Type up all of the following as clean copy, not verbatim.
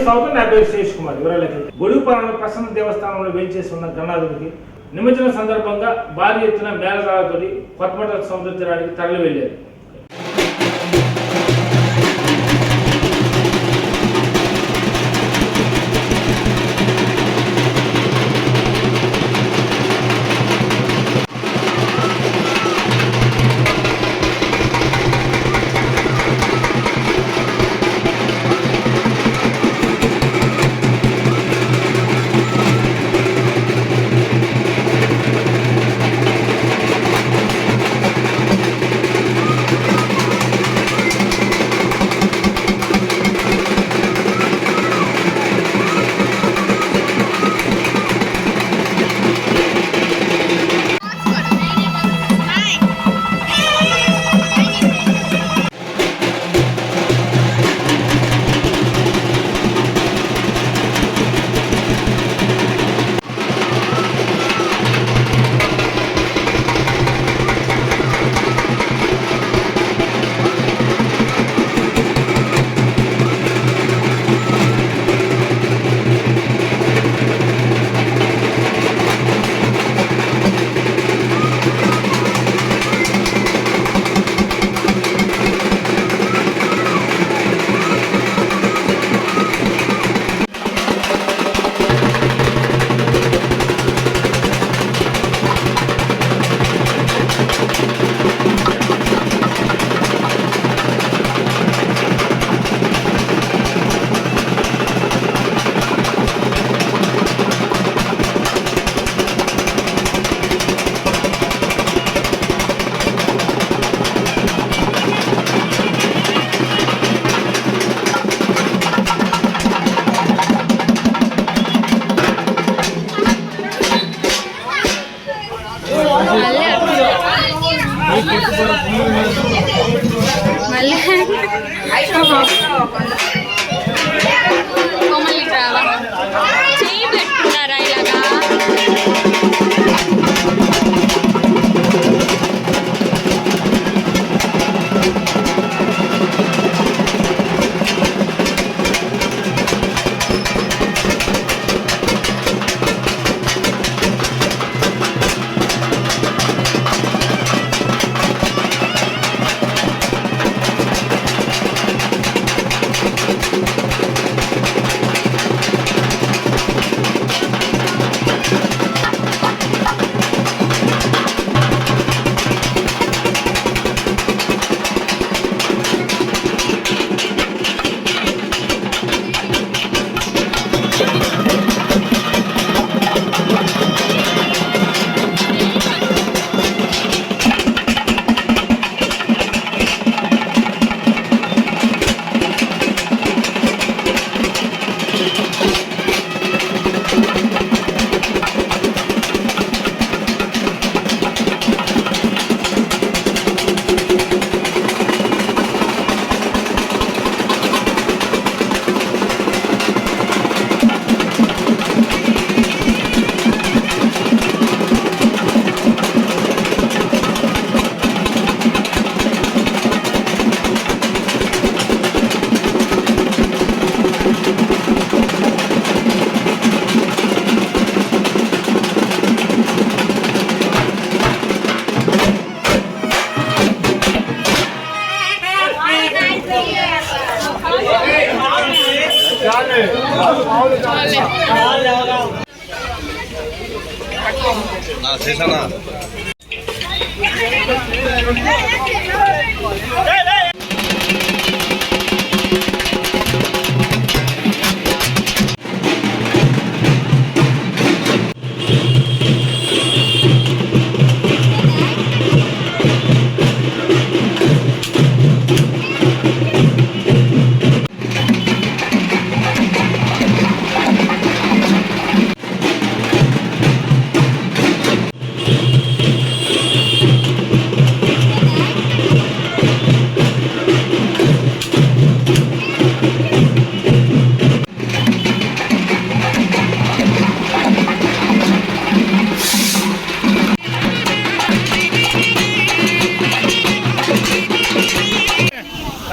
సంవత్సరం నా పేరు శేష్ కుమార్. వివరాలకి గొడుగుపాలెంలో ప్రసన్న దేవస్థానంలో వేంచేసి ఉన్న గణనాథుడికి నిమజ్జనం సందర్భంగా భారీ ఎత్తున మేళతాళాలతో కొత్తబట్టలు సమర్పించడానికి తరలి వెళ్లారు.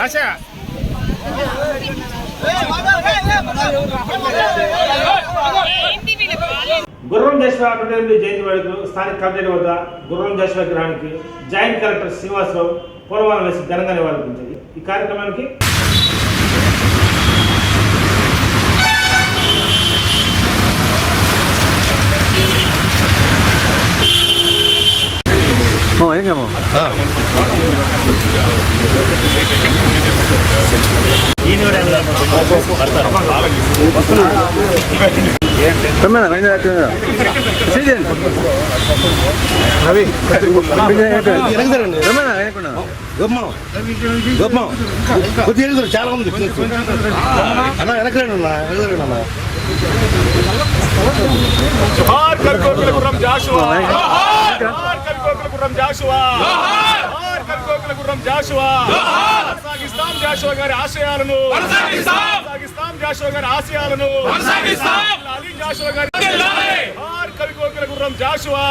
Rasha. గుర్రం జాషువా 108 జయంతి వేడుకలు స్థానిక కలెక్టరేట్ వద్ద గుర్రం జాషువా విగ్రహానికి జాయింట్ కలెక్టర్ శ్రీనివాసరావు పూలమాల వేసి ఘనంగా నివాళులర్పించారు. ఈ కార్యక్రమానికి చాలా ఉంది అన్న వెనకలేండి అన్న గుర్రం జాషువా గుర్రం జాషువా కొనసాగిస్తాం జాషువా గారి ఆశయాలను జాషువా గారి ఆశయాలను జాషువా గారి కవికోకిల గుర్రం జాషువా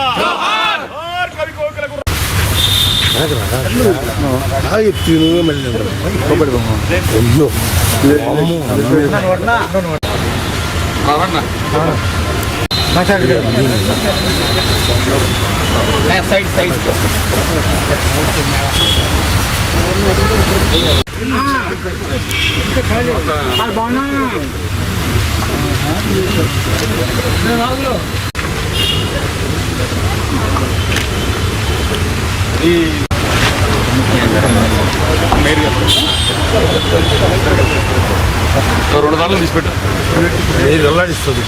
కవికోకిల గుర్రం సైడ్ సైడ్ రెండు దాంట్లో తీసిపెట్టు వెళ్ళాడిస్తుంది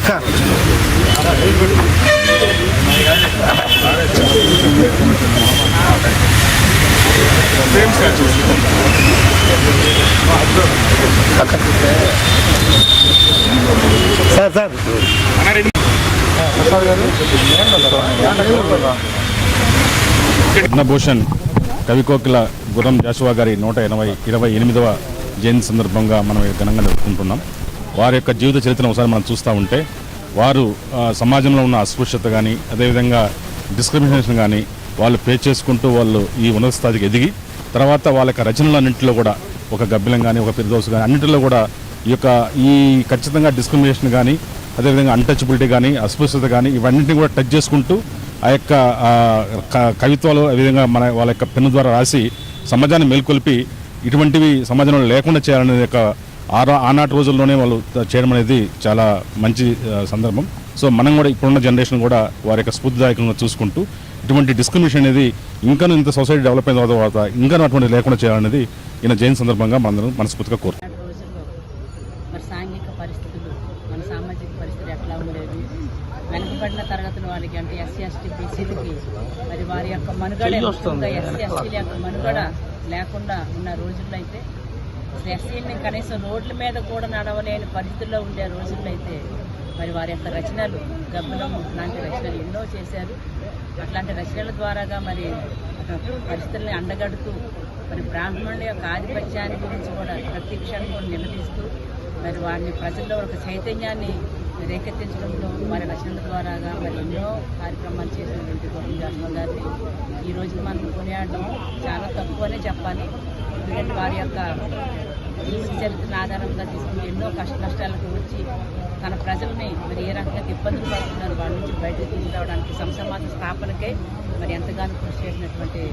సార్ సార్ పద్మభూషణ్ కవికోకిల గుర్రం జాషువా గారి 128వ జయంతి సందర్భంగా మనం ఘనంగా జరుపుకుంటున్నాం. వారి యొక్క జీవిత చరిత్రను ఒకసారి మనం చూస్తూ ఉంటే వారు సమాజంలో ఉన్న అస్పృశ్యత కానీ అదేవిధంగా డిస్క్రిమినేషన్ కానీ వాళ్ళు పే చేసుకుంటూ వాళ్ళు ఈ ఉన్నత స్థాయికి ఎదిగి తర్వాత వాళ్ళ యొక్క రచనలన్నింటిలో కూడా ఒక గబ్బిలం కానీ ఒక ఫిర్దౌస్ కానీ అన్నింటిలో కూడా ఈ ఖచ్చితంగా డిస్క్రిమినేషన్ కానీ అదేవిధంగా అన్టచబిలిటీ కానీ అస్పృశ్యత కానీ ఇవన్నింటినీ కూడా టచ్ చేసుకుంటూ ఆ యొక్క కవిత్వాలు అదేవిధంగా వాళ్ళ యొక్క పెన్ను ద్వారా రాసి సమాజాన్ని మేల్కొల్పి ఇటువంటివి సమాజంలో లేకుండా చేయాలనే యొక్క ఆనాటి రోజుల్లోనే వాళ్ళు చేయడం అనేది చాలా మంచి సందర్భం. సో మనం కూడా ఇప్పుడున్న జనరేషన్ కూడా వారి యొక్క స్ఫూర్తిదాయకంగా చూసుకుంటూ ఇటువంటి డిస్క్రిమినేషన్ అనేది ఇంకా ఇంత సొసైటీ డెవలప్ అయిన తర్వాత ఇంకా అటువంటి లేకుండా చేయాలనేది ఈయన జయంతి సందర్భంగా మనందరం మనస్ఫూర్తిగా కోరుతున్నాం. సాంఘిక పరిస్థితులు మన సామాజిక పరిస్థితులు ఎట్లా ఉండేవి, వెనుకబడిన తరగతుల వాళ్ళకి అంటే ఎస్సీ ఎస్టీ బీసీలకి మరి వారి యొక్క మనుగడ ఎస్సీ ఎస్టీల యొక్క మనుగడ లేకుండా ఉన్న రోజుల్లో అయితే ఎస్సీని కనీసం రోడ్ల మీద కూడా నడవలేని పరిస్థితుల్లో ఉండే రోజుల్లో అయితే మరి వారి యొక్క రచనలు గబ్బిలం లాంటి రచనలు ఎన్నో చేశారు. అట్లాంటి రచనల ద్వారాగా మరి పరిస్థితుల్ని అండగడుతూ మరి బ్రాహ్మణుల యొక్క ఆధిపత్యాన్ని గురించి కూడా ప్రతి క్షణం కూడా నిలదీస్తూ మరి వారిని ప్రజల్లో ఒక చైతన్యాన్ని రేకెత్తించడంలో వారి రచనల ద్వారాగా మరి ఎన్నో కార్యక్రమాలు చేసినటువంటి గుర్రం జాషువా గారిని ఈరోజు మనం కొనియాడడం చాలా తక్కువనే చెప్పాలి. ఎందుకంటే వారి యొక్క జీవిత చరిత్రను ఆధారంగా తీసుకుని ఎన్నో కష్టాలకు వచ్చి తన ప్రజల్ని మరి ఏ రకంగా ఇబ్బందులు పడుతున్నారు వాళ్ళ నుంచి బయటకు తీసుకురావడానికి సమాజ స్థాపనకే మరి ఎంతగానో కృషి చేసినటువంటి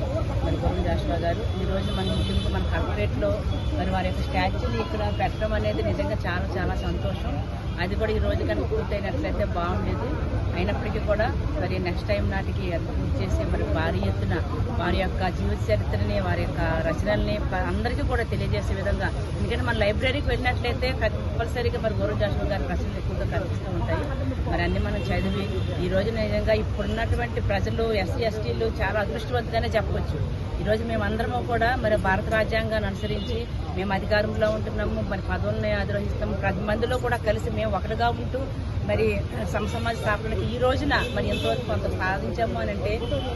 మరి గుర్రం జాషువా గారు ఈరోజు ముఖ్యంగా మన కలెక్టరేట్లో మరి వారి యొక్క స్టాచ్యూని ఇక్కడ పెట్టడం అనేది నిజంగా చాలా చాలా సంతోషం. అది కూడా ఈ రోజు కనుక పూర్తయినట్లయితే బాగుండేది. అయినప్పటికీ కూడా మరి నెక్స్ట్ టైం నాటికి పూర్తి చేసి మరి భారీ ఎత్తున వారి యొక్క జీవిత చరిత్రని వారి యొక్క రచనల్ని అందరికీ కూడా తెలియజేసే విధంగా, ఎందుకంటే మన లైబ్రరీకి వెళ్ళినట్లయితే కంపల్సరీగా మరి గుర్రం జాషువా గారి రచనలు ఎక్కువగా కనిపిస్తూ ఉంటాయి. మరి అన్ని మనం చదివి ఈ రోజు నిజంగా ఇప్పుడున్నటువంటి ప్రజలు ఎస్సీ ఎస్టీలు చాలా అదృష్టవంతంగానే చెప్పవచ్చు. ఈరోజు మేమందరము కూడా మరి భారత రాజ్యాంగాన్ని అనుసరించి మేము అధికారంలో ఉంటున్నాము, మరి పదవుల్ని అధిరోహిస్తాము. 10 మందిలో కూడా కలిసి మేము ఒకటిగా ఉంటూ మరి సమాజ స్థాపనకి ఈ రోజున మరి ఎంతవరకు కొంత సాధించాము అని అంటే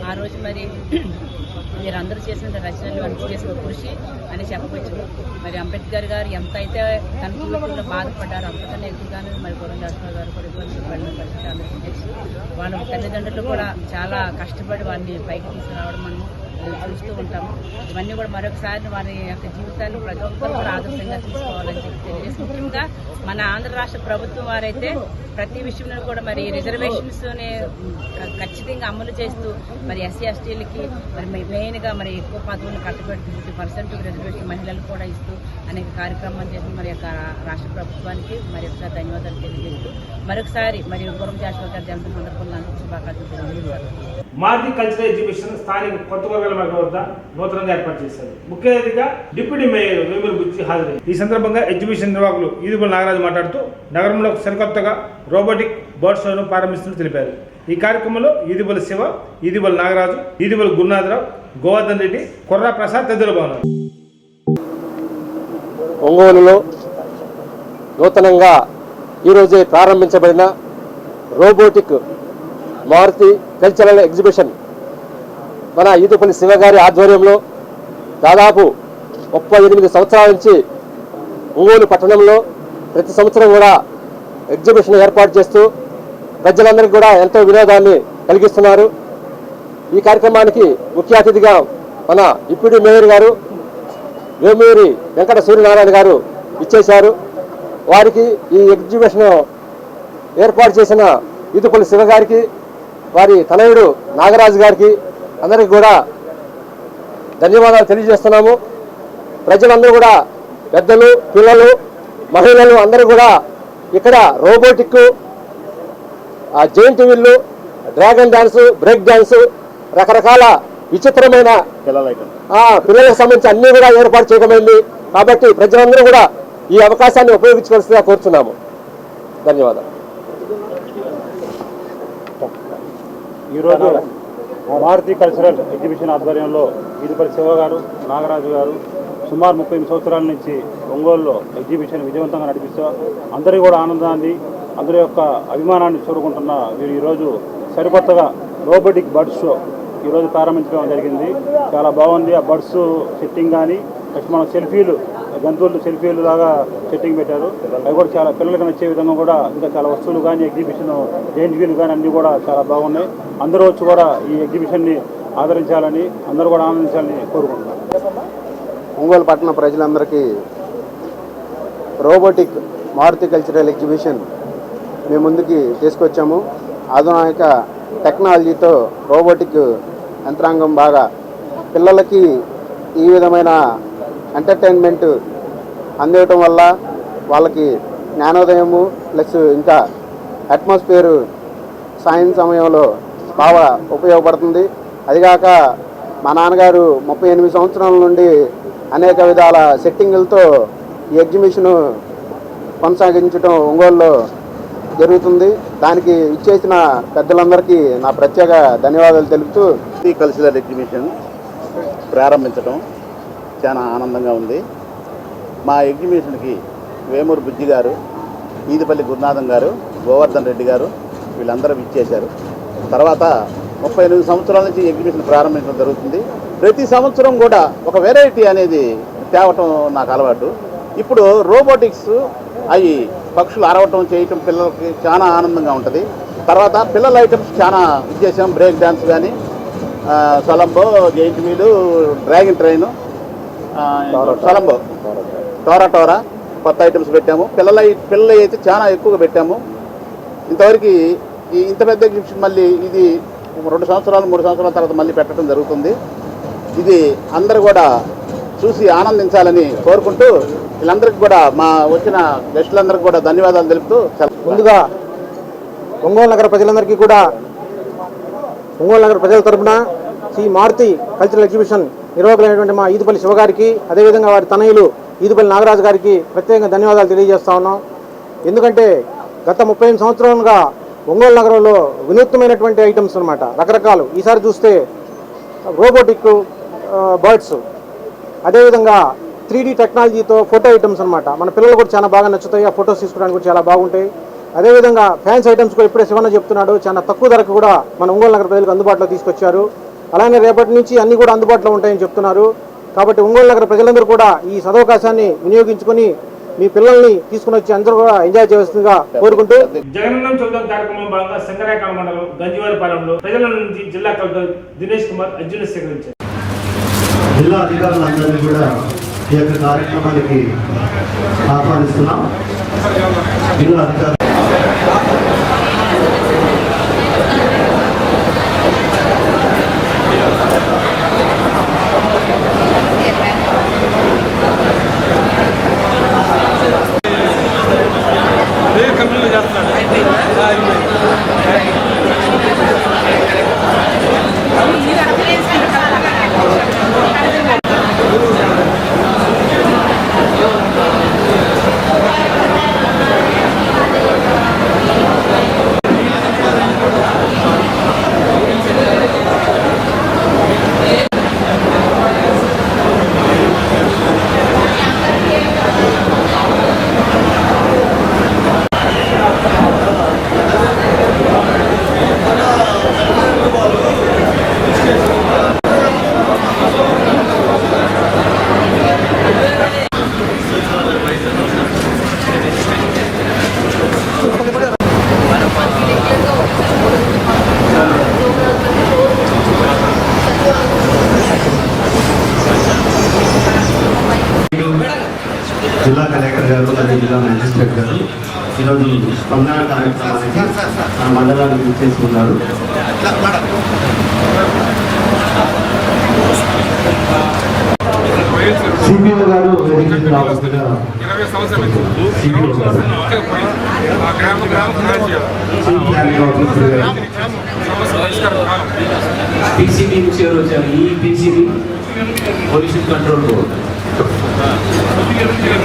ఆ రోజు మరి మీరందరూ చేసిన రచనలు అంత చేసిన కృషి అని చెప్పవచ్చు. మరి అంబేద్కర్ గారు ఎంత అయితే తన జీవితంలో బాధపడ్డారో అంతకన్నా ఎక్కువగానే మరి గుర్రం జాషువా గారు కూడా ఇబ్బంది పడిన పరిస్థితి అందరికీ తెలుసు. వాళ్ళ తల్లిదండ్రులు కూడా చాలా కష్టపడి వారిని పైకి తీసుకురావడం మనం చూస్తూ ఉంటాము. ఇవన్నీ కూడా మరొకసారి వారి యొక్క జీవితాన్ని ప్రతి ఒక్కరు కూడా ఆదర్శంగా తీసుకోవాలని చెప్పి తెలియజేసి, ముఖ్యంగా మన ఆంధ్ర రాష్ట్ర ప్రభుత్వం వారైతే ప్రతి విషయంలో కూడా మరి రిజర్వేషన్స్ ఖచ్చితంగా అమలు చేస్తూ మరి ఎస్సీ ఎస్టీలకి మరి మెయిన్గా మరి ఎక్కువ పదవులను కట్టబెడుతూ 50% రిజర్వేషన్ మహిళలకు కూడా ఇస్తూ అనేక కార్యక్రమాలు చేసి మరి యొక్క రాష్ట్ర ప్రభుత్వానికి మరి ఒకసారి ధన్యవాదాలు తెలియజేస్తూ మరొకసారి మరి గురం జాషువా గారి జయంతి సందర్భంగా అందరికీ శుభాకాంక్షలు తెలియజేస్తారు. మారుతి కల్చరల్ ఎగ్జిబిషన్ స్థానిక కొత్త కొరగల మార్గ వద్ద నూతనంగా ఏర్పాటు చేశారు. ముఖ్య అతిథిగా డిప్యూటీ మేయర్ వేమూరి బుచ్చి హాజరయ్యారు. ఈ సందర్భంగా ఎగ్జిబిషన్ నిర్వాహకులు ఈదుబల్ నాగరాజు మాట్లాడుతూ నగరంలో సరికొత్తగా రోబోటిక్ బర్డ్ షోను ప్రారంభిస్తున్నట్టు తెలిపారు. ఈ కార్యక్రమంలో ఈదుబల్ శివ, ఈదుబల్ నాగరాజు, ఈదుబల్ గురునాథరావు, గోవర్ధన్ రెడ్డి, కొర్రా ప్రసాద్ తదితరులు పాల్గొన్నారు. ఒంగోలులో నూతనంగా ఈరోజే ప్రారంభించబడిన రోబోటిక్ మారుతి కల్చరల్ ఎగ్జిబిషన్ మన ఈదుపల్లి శివగారి ఆధ్వర్యంలో దాదాపు 38 సంవత్సరాల నుంచి ఒంగోలు పట్టణంలో ప్రతి సంవత్సరం కూడా ఎగ్జిబిషన్ ఏర్పాటు చేస్తూ ప్రజలందరికీ కూడా ఎంతో వినోదాన్ని కలిగిస్తున్నారు. ఈ కార్యక్రమానికి ముఖ్య అతిథిగా మన డిప్యూటీ మేయర్ గారు వేమూరి వెంకట సూర్యనారాయణ గారు ఇచ్చేశారు. వారికి ఈ ఎగ్జిబిషన్ ఏర్పాటు చేసిన ఈదుపల్లి శివ గారికి, వారి తనయుడు నాగరాజు గారికి అందరికీ కూడా ధన్యవాదాలు తెలియజేస్తున్నాము. ప్రజలందరూ కూడా పెద్దలు, పిల్లలు, మహిళలు అందరూ కూడా ఇక్కడ రోబోటిక్, జైంట్ వీళ్ళు, డ్రాగన్ డాన్స్, బ్రేక్ డాన్స్, రకరకాల విచిత్రమైన పిల్లలకు సంబంధించి అన్ని కూడా ఏర్పాటు చేయడమైంది. కాబట్టి ప్రజలందరూ కూడా ఈ అవకాశాన్ని ఉపయోగించుకోవాల్సిందిగా కోరుతున్నాము. ధన్యవాదాలు. ఈరోజు మారుతి కల్చరల్ ఎగ్జిబిషన్ ఆధ్వర్యంలో ఈదుపల్లి శివ గారు, నాగరాజు గారు సుమారు 38 సంవత్సరాల నుంచి ఒంగోలులో ఎగ్జిబిషన్ విజయవంతంగా నడిపిస్తూ అందరికీ కూడా ఆనందాన్ని, అందరి యొక్క అభిమానాన్ని చూరుకుంటున్న వీరు ఈరోజు సరికొత్తగా రోబోటిక్ బర్డ్స్ షో ఈరోజు ప్రారంభించడం జరిగింది. చాలా బాగుంది. ఆ బర్డ్స్ సెట్టింగ్ కానీ నెక్స్ట్ మన సెల్ఫీలు, జంతువులు సెల్ఫీలు లాగా సెట్టింగ్ పెట్టారు. అవి కూడా చాలా పిల్లలకు నచ్చే విధంగా కూడా ఇంకా చాలా వస్తువులు కానీ ఎగ్జిబిషన్ జైంట్ వీలు కానీ అన్నీ కూడా చాలా బాగున్నాయి. అందరూ వచ్చి కూడా ఈ ఎగ్జిబిషన్ని ఆదరించాలని, అందరూ కూడా ఆనందించాలని కోరుకుంటున్నాను. ఒంగోలు పట్టణ ప్రజలందరికీ రోబోటిక్ మారుతి కల్చరల్ ఎగ్జిబిషన్ మేము ముందుకి తీసుకొచ్చాము. ఆధునిక టెక్నాలజీతో రోబోటిక్ యంత్రాంగం బాగా పిల్లలకి ఈ విధమైన ఎంటర్టైన్మెంట్ అందివ్వటం వల్ల వాళ్ళకి జ్ఞానోదయము ప్లస్ ఇంకా అట్మాస్ఫియర్ సాయం సమయంలో బాగా ఉపయోగపడుతుంది. అదిగాక మా నాన్నగారు 38 సంవత్సరాల నుండి అనేక విధాల సెట్టింగులతో ఈ ఎగ్జిబిషన్ కొనసాగించడం ఒంగోలులో జరుగుతుంది. దానికి ఇచ్చేసిన పెద్దలందరికీ నా ప్రత్యేక ధన్యవాదాలు తెలుపుతూ ఈ కల్చరల్ ఎగ్జిబిషన్ ప్రారంభించడం చాలా ఆనందంగా ఉంది. మా ఎగ్జిబిషన్కి వేమూరి బుజ్జి గారు, ఈదుపల్లి గురునాథం గారు, గోవర్ధన్ రెడ్డి గారు వీళ్ళందరూ ఇచ్చేశారు. తర్వాత 38 సంవత్సరాల నుంచి ఎగ్జిబిషన్ ప్రారంభించడం జరుగుతుంది. ప్రతి సంవత్సరం కూడా ఒక వెరైటీ అనేది తేవటం నాకు అలవాటు. ఇప్పుడు రోబోటిక్స్ అవి పక్షులు అరవటం చేయటం పిల్లలకి చాలా ఆనందంగా ఉంటుంది. తర్వాత పిల్లల ఐటమ్స్ చాలా ఇచ్చేసాం. బ్రేక్ డ్యాన్స్ కానీ, సొలంబో, జైంట్ వీలు, డ్రాగన్ ట్రైన్, సొలంబో, టోరా కొత్త ఐటమ్స్ పెట్టాము. పిల్లలు అయితే చాలా ఎక్కువగా పెట్టాము. ఇంతవరకు ఇంత పెద్ద ఎగ్జిబిషన్ మళ్ళీ ఇది 2 సంవత్సరాలు 3 సంవత్సరాల తర్వాత మళ్ళీ పెట్టడం జరుగుతుంది. ఇది అందరూ కూడా చూసి ఆనందించాలని కోరుకుంటూ వీళ్ళందరికీ కూడా మా వచ్చిన గెస్టులందరికీ కూడా ధన్యవాదాలు తెలుపుతూ ముందుగా ఒంగోలు నగర ప్రజలందరికీ కూడా ఒంగోలు నగర ప్రజల తరఫున శ్రీ మారుతి కల్చరల్ ఎగ్జిబిషన్ నిర్వాహకులైనటువంటి మా ఈదుపల్లి శివగారికి, అదేవిధంగా వారి తనయులు ఈదుపల్లి నాగరాజు గారికి ప్రత్యేకంగా ధన్యవాదాలు తెలియజేస్తా ఉన్నాం. ఎందుకంటే గత 35 సంవత్సరాలుగా ఒంగోలు నగరంలో వినూత్నమైనటువంటి ఐటమ్స్ అనమాట, రకరకాలు. ఈసారి చూస్తే రోబోటిక్ బర్డ్స్, అదేవిధంగా 3D టెక్నాలజీతో ఫోటో ఐటమ్స్ అనమాట. మన పిల్లలు కూడా చాలా బాగా నచ్చుతాయి. ఆ ఫొటోస్ తీసుకోవడానికి కూడా చాలా బాగుంటాయి. అదేవిధంగా ఫ్యాన్స్ ఐటమ్స్ కూడా ఇప్పుడే శివన్న చెప్తున్నాడు, చాలా తక్కువ ధరకు కూడా మన ఒంగోలు నగర ప్రజలకు అందుబాటులో తీసుకొచ్చారు. అలానే రేపటి నుంచి అన్ని కూడా అందుబాటులో ఉంటాయని చెప్తున్నారు. కాబట్టి ఒంగోలు నగర ప్రజలందరూ కూడా ఈ సదవకాశాన్ని వినియోగించుకొని మీ పిల్లల్ని తీసుకుని వచ్చి అందరూ కూడా ఎంజాయ్ చేయాల్సిందిగా కోరుకుంటూ జగనన్నం చూద్దాం కార్యక్రమం భాగంగా శంకరాయకాల మండలం గంజివారిపాలెంలో ప్రజల నుంచి జిల్లా కలెక్టర్ దినేష్ కుమార్ అర్జున సేకరించారు. జిల్లా అధికారులందరినీ కూడా ఈ యొక్క కార్యక్రమానికి ఆహ్వానిస్తున్నాం. జిల్లా అధికారులు జిల్లా కలెక్టర్ గారు మరియు జిల్లా మేజిస్ట్రేట్ గారు ఈరోజు స్పందన కార్యక్రమానికి మన మండలానికి ఇచ్చేసుకున్నారు. సిపిఓ గారు వేదికకు రావాల్సిందిగా పీసీబీ నుంచి ఎవరు వచ్చారు? ఈ పీసీబీ పొల్యూషన్ కంట్రోల్ బోర్డు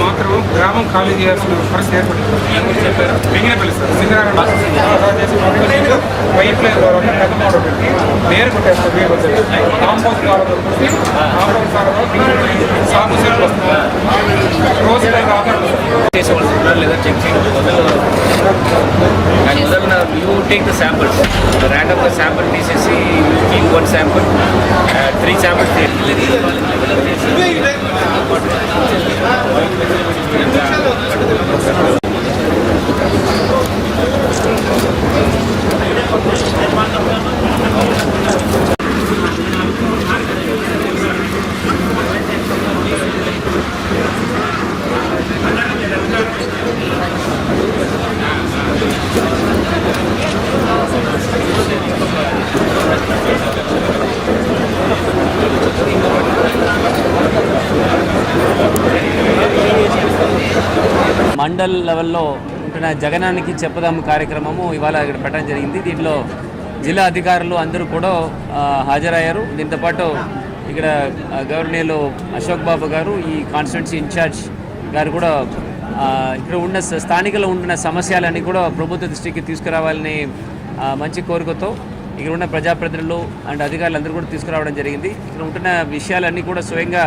మాత్రం గ్రామం ఖాళీ చేయాల్సిన పరిస్థితి ఏర్పడింది. మిగిలిపల్లి సార్ సింగరాగం వైపు నేరు కొట్టేస్తారు. కాంపౌండ్ కాంపౌండ్ సాగు సేపు రోజు చేసేవాళ్ళు లేదా చెక్ చేయడం యూ టేక్ ద శాంపుల్స్ ర్యాండమ్గా శాంపుల్ తీసేసి కీప్ 1 శాంపుల్ 3 శాంపుల్స్ మండల్ లెవెల్లో ఉంటున్న జగనానికి చెప్పదాము కార్యక్రమము ఇవాళ ఇక్కడ పెట్టడం జరిగింది. దీంట్లో జిల్లా అధికారులు అందరూ కూడా హాజరయ్యారు. దీంతోపాటు ఇక్కడ గవర్నర్లు అశోక్ బాబు గారు, ఈ కాన్స్టిట్యున్సీ ఇన్ఛార్జ్ గారు కూడా ఇక్కడ ఉన్న స్థానికలో ఉంటున్న సమస్యలన్నీ కూడా ప్రభుత్వ దృష్టికి తీసుకురావాలని మంచి కోరికతో ఇక్కడ ఉన్న ప్రజాప్రతినిధులు అండ్ అధికారులు అందరూ కూడా తీసుకురావడం జరిగింది. ఇక్కడ ఉంటున్న విషయాలన్నీ కూడా స్వయంగా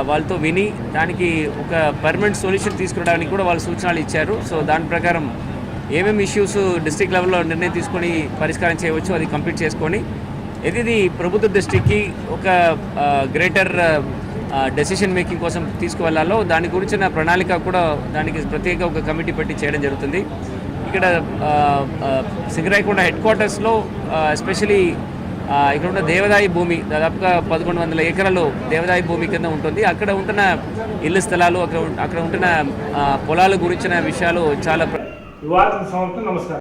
వాళ్ళతో విని దానికి ఒక పర్మనెంట్ సొల్యూషన్ తీసుకురావడానికి కూడా వాళ్ళు సూచనలు ఇచ్చారు. సో దాని ప్రకారం ఏమేమి ఇష్యూస్ డిస్ట్రిక్ట్ లెవెల్లో నిర్ణయం తీసుకొని పరిష్కారం చేయవచ్చు అది కంప్లీట్ చేసుకొని ఇది ప్రభుత్వ దృష్టికి ఒక గ్రేటర్ డెసిషన్ మేకింగ్ కోసం తీసుకువెళ్లాలో దాని గురించిన ప్రణాళిక కూడా దానికి ప్రత్యేక ఒక కమిటీ పెట్టి చేయడం జరుగుతుంది. ఇక్కడ సింగరాయకొండ హెడ్ క్వార్టర్స్లో ఎస్పెషలీ ఇక్కడ ఉన్న దేవదాయి భూమి దాదాపుగా 1100 ఎకరాలు దేవదాయి భూమి కింద ఉంటుంది. అక్కడ ఉంటున్న ఇళ్ల స్థలాలు అక్కడ ఉంటున్న పొలాల గురించిన విషయాలు చాలా. నమస్కారం.